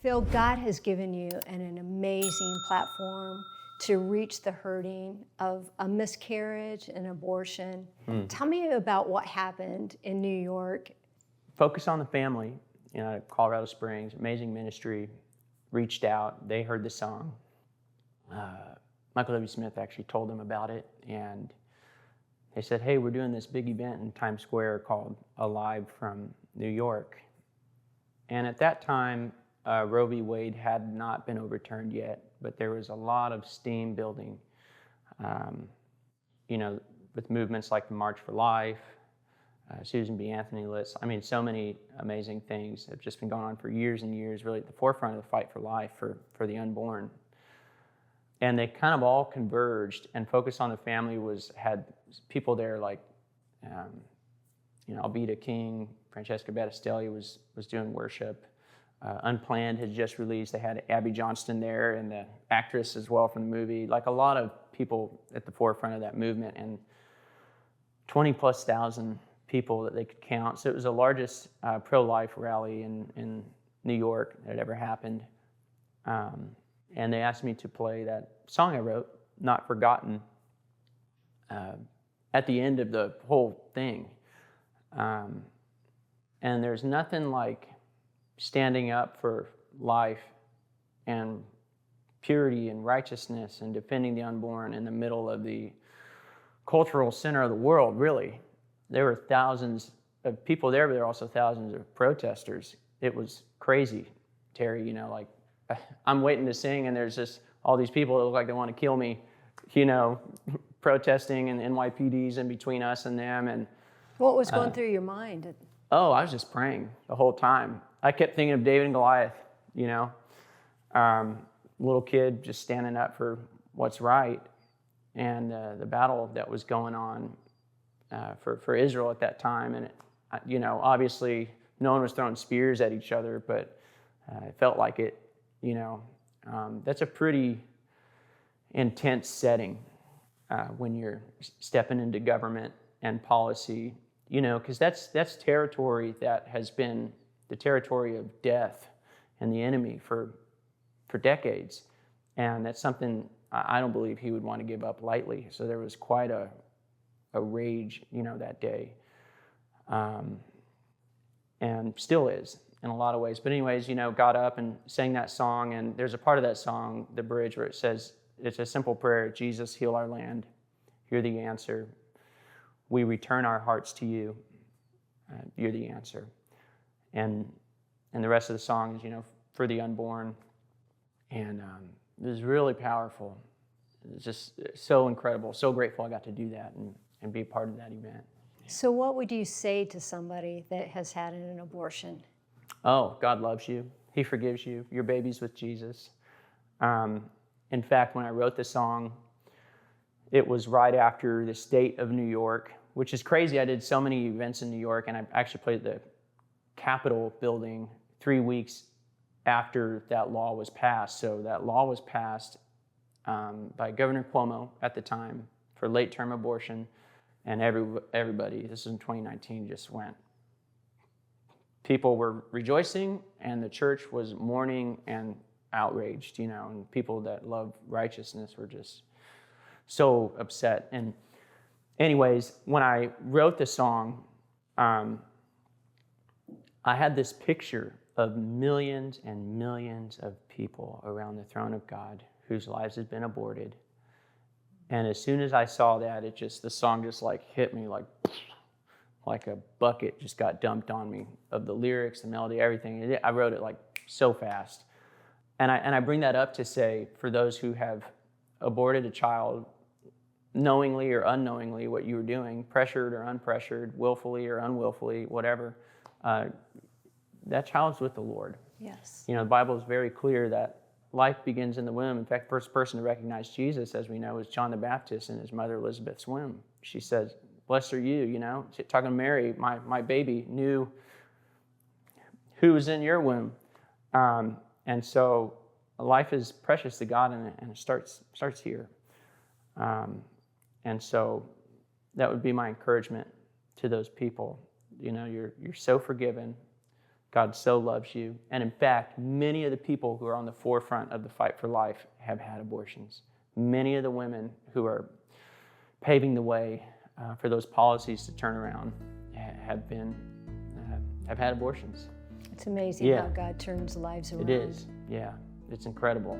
Phil, God has given you an amazing platform to reach the hurting of a miscarriage and abortion. Tell me about what happened in New York. Focus on the family, Colorado Springs, amazing ministry, reached out. They heard the song. Michael W. Smith actually told them about it, and they said, hey, we're doing this big event in Times Square called Alive from New York. And at that time, Roe v. Wade had not been overturned yet, but there was a lot of steam building, with movements like the March for Life, Susan B. Anthony lists. I mean, so many amazing things have just been going on for years and years, really at the forefront of the fight for life for the unborn. And they kind of all converged, and Focus on the Family had people there like, Alveda King, Francesca Battistelli was doing worship. Unplanned had just released. They had Abby Johnston there, and the actress as well from the movie. Like a lot of people at the forefront of that movement, and 20+ thousand people that they could count. So it was the largest pro-life rally in New York that had ever happened. And they asked me to play that song I wrote, Not Forgotten, at the end of the whole thing. And there's nothing like standing up for life and purity and righteousness and defending the unborn in the middle of the cultural center of the world, really. There were thousands of people there, but there were also thousands of protesters. It was crazy, Terry, I'm waiting to sing, and there's just all these people that look like they want to kill me, protesting, and NYPD's in between us and them. And what was going through your mind? Oh, I was just praying the whole time. I kept thinking of David and Goliath, little kid just standing up for what's right, and the battle that was going on for Israel at that time. And, obviously no one was throwing spears at each other, but it felt like it. That's a pretty intense setting when you're stepping into government and policy, because that's territory that has been the territory of death and the enemy for decades. And that's something I don't believe he would want to give up lightly. So there was quite a rage, that day. And still is in a lot of ways. But anyways, got up and sang that song, and there's a part of that song, the bridge, where it says, it's a simple prayer, Jesus, heal our land, hear the answer. We return our hearts to you, you're the answer. And the rest of the song is, for the unborn. And it was really powerful. It was just so incredible, so grateful I got to do that and be a part of that event. So what would you say to somebody that has had an abortion? Oh, God loves you. He forgives you. Your baby's with Jesus. In fact, when I wrote the song, it was right after the state of New York, which is crazy. I did so many events in New York, and I actually played at the Capitol building 3 weeks after that law was passed. So that law was passed by Governor Cuomo at the time for late-term abortion, and everybody, this is in 2019, just went. People were rejoicing, and the church was mourning and outraged, and people that love righteousness were just so upset. And anyways, when I wrote the song, I had this picture of millions and millions of people around the throne of God whose lives had been aborted. And as soon as I saw that, the song just hit me like a bucket just got dumped on me of the lyrics, the melody, everything. I wrote it so fast. And I bring that up to say, for those who have aborted a child, knowingly or unknowingly, what you were doing, pressured or unpressured, willfully or unwillfully, whatever, that child's with the Lord. Yes. The Bible is very clear that life begins in the womb. In fact, the first person to recognize Jesus, as we know, is John the Baptist in his mother Elizabeth's womb. She says, blessed are you, talking to Mary, my baby knew who was in your womb. And so life is precious to God, and it starts here. And so that would be my encouragement to those people. You're so forgiven. God so loves you. And in fact, many of the people who are on the forefront of the fight for life have had abortions. Many of the women who are paving the way for those policies to turn around have had abortions. It's amazing how God turns lives around. It is, yeah. It's incredible.